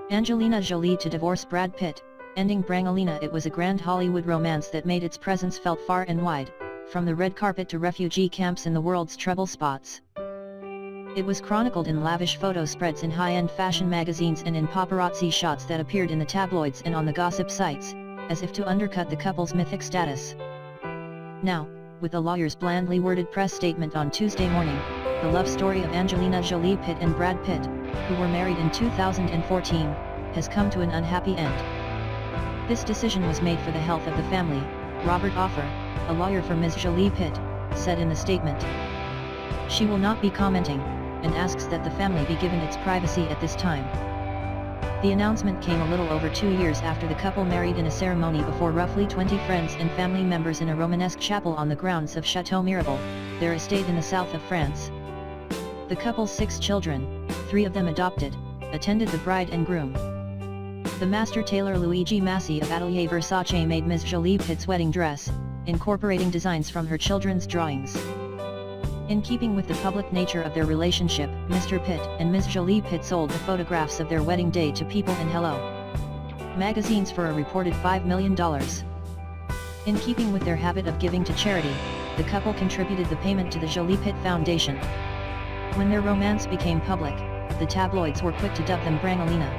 Angelina Jolie to divorce Brad Pitt, ending Brangelina. It was a grand Hollywood romance that made its presence felt far and wide, from the red carpet to refugee camps in the world's trouble spots. It was chronicled in lavish photo spreads in high-end fashion magazines and in paparazzi shots that appeared in the tabloids and on the gossip sites, as if to undercut the couple's mythic status. Now, with the lawyer's blandly worded press statement on Tuesday morning, the love story of Angelina Jolie Pitt and Brad Pitt, who were married in 2014, has come to an unhappy end. This decision was made for the health of the family, Robert Offer, a lawyer for Ms. Jolie Pitt, said in the statement. She will not be commenting, and asks that the family be given its privacy at this time. The announcement came a little over 2 years after the couple married in a ceremony before roughly 20 friends and family members in a Romanesque chapel on the grounds of Château Mirabeau, their estate in the south of France. The couple's 6 children, 3 of them adopted, attended the bride and groom. The master tailor Luigi Massi of Atelier Versace made Ms. Jolie Pitt's wedding dress, incorporating designs from her children's drawings. In keeping with the public nature of their relationship, Mr. Pitt and Ms. Jolie Pitt sold the photographs of their wedding day to People in Hello magazines for a reported $5 million. In keeping with their habit of giving to charity, the couple contributed the payment to the Jolie Pitt Foundation. When their romance became public, the tabloids were quick to dub them Brangelina.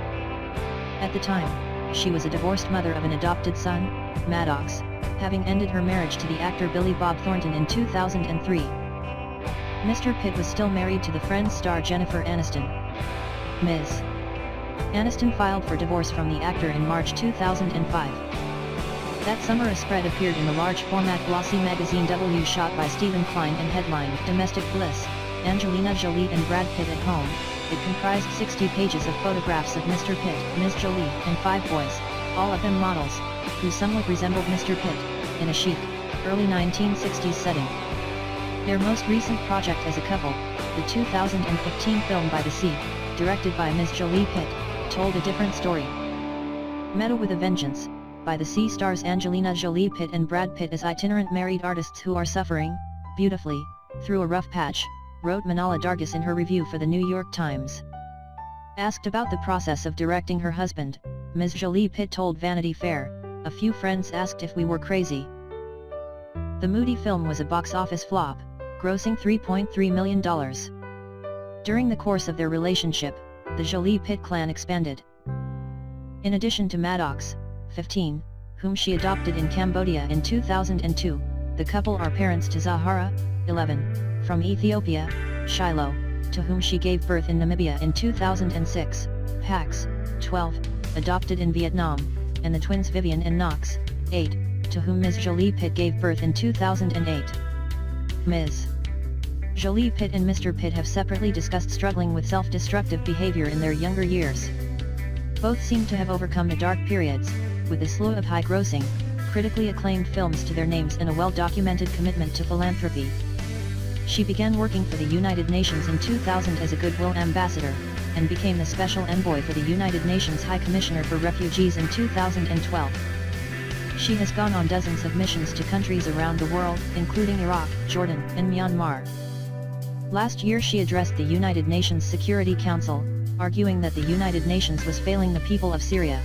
At the time, she was a divorced mother of an adopted son, Maddox, having ended her marriage to the actor Billy Bob Thornton in 2003. Mr. Pitt was still married to the Friends star Jennifer Aniston. Ms. Aniston filed for divorce from the actor in March 2005. That summer a spread appeared in the large-format glossy magazine W shot by Stephen Klein and headlined Domestic Bliss, Angelina Jolie and Brad Pitt at home. It comprised 60 pages of photographs of Mr. Pitt, Ms. Jolie, and 5 boys, all of them models, who somewhat resembled Mr. Pitt, in a chic, early 1960s setting. Their most recent project as a couple, the 2015 film By the Sea, directed by Ms. Jolie Pitt, told a different story. Meta with a Vengeance, By the Sea stars Angelina Jolie Pitt and Brad Pitt as itinerant married artists who are suffering, beautifully, through a rough patch, wrote Manala Dargis in her review for the New York Times. Asked about the process of directing her husband, Ms. Jolie Pitt told Vanity Fair, "A few friends asked if we were crazy." The moody film was a box office flop, grossing $3.3 million. During the course of their relationship, the Jolie Pitt clan expanded. In addition to Maddox, 15, whom she adopted in Cambodia in 2002, the couple are parents to Zahara, 11, from Ethiopia, Shiloh, to whom she gave birth in Namibia in 2006, Pax, 12, adopted in Vietnam, and the twins Vivian and Knox, 8, to whom Ms. Jolie Pitt gave birth in 2008. Ms. Jolie Pitt and Mr. Pitt have separately discussed struggling with self-destructive behavior in their younger years. Both seem to have overcome the dark periods, with a slew of high-grossing, critically acclaimed films to their names and a well-documented commitment to philanthropy. She began working for the United Nations in 2000 as a Goodwill Ambassador, and became the Special Envoy for the United Nations High Commissioner for Refugees in 2012. She has gone on dozens of missions to countries around the world, including Iraq, Jordan, and Myanmar. Last year she addressed the United Nations Security Council, arguing that the United Nations was failing the people of Syria.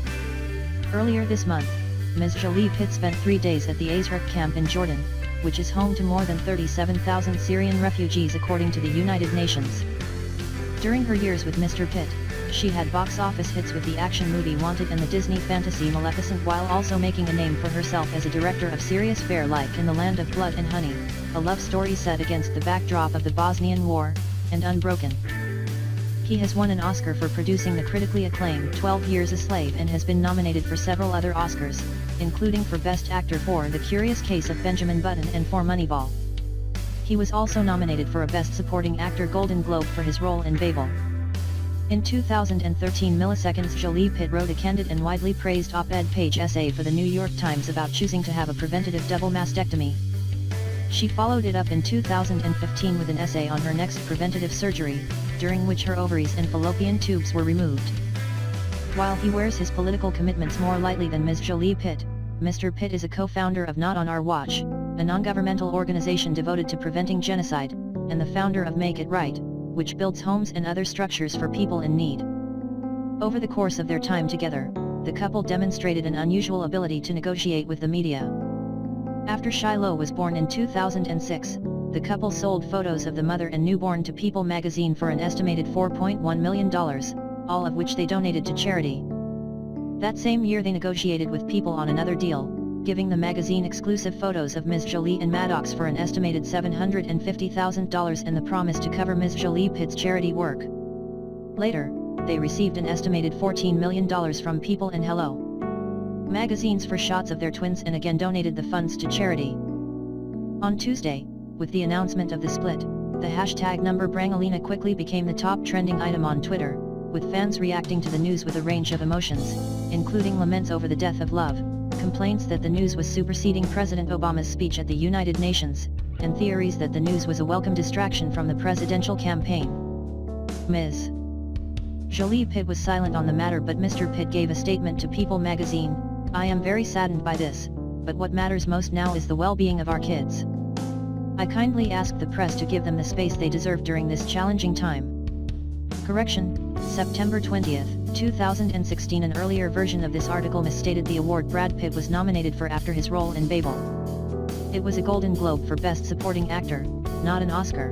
Earlier this month, Ms. Jolie Pitt spent 3 days at the Azraq camp in Jordan, which is home to more than 37,000 Syrian refugees according to the United Nations. During her years with Mr. Pitt, she had box office hits with the action movie Wanted and the Disney fantasy Maleficent, while also making a name for herself as a director of serious fare like In the Land of Blood and Honey, a love story set against the backdrop of the Bosnian War, and Unbroken. He has won an Oscar for producing the critically acclaimed 12 Years a Slave and has been nominated for several other Oscars, including for Best Actor for The Curious Case of Benjamin Button and for Moneyball. He was also nominated for a Best Supporting Actor Golden Globe for his role in Babel. In 2013 Milliseconds Jolie Pitt wrote a candid and widely praised op-ed page essay for the New York Times about choosing to have a preventative double mastectomy. She followed it up in 2015 with an essay on her next preventative surgery, during which her ovaries and fallopian tubes were removed. While he wears his political commitments more lightly than Ms. Jolie Pitt, Mr. Pitt is a co-founder of Not on Our Watch, a non-governmental organization devoted to preventing genocide, and the founder of Make It Right, which builds homes and other structures for people in need. Over the course of their time together, the couple demonstrated an unusual ability to negotiate with the media. After Shiloh was born in 2006, the couple sold photos of the mother and newborn to People magazine for an estimated $4.1 million, all of which they donated to charity. That same year they negotiated with People on another deal, giving the magazine exclusive photos of Ms. Jolie and Maddox for an estimated $750,000 and the promise to cover Ms. Jolie Pitt's charity work. Later, they received an estimated $14 million from People and Hello magazines for shots of their twins and again donated the funds to charity. On Tuesday, with the announcement of the split, the hashtag #Brangelina quickly became the top trending item on Twitter, with fans reacting to the news with a range of emotions, including laments over the death of love, complaints that the news was superseding President Obama's speech at the United Nations, and theories that the news was a welcome distraction from the presidential campaign. Ms. Jolie Pitt was silent on the matter, but Mr. Pitt gave a statement to People magazine, "I am very saddened by this, but what matters most now is the well-being of our kids. I kindly ask the press to give them the space they deserve during this challenging time." Correction, September 20, 2016. An earlier version of this article misstated the award Brad Pitt was nominated for after his role in Babel. It was a Golden Globe for Best Supporting Actor, not an Oscar.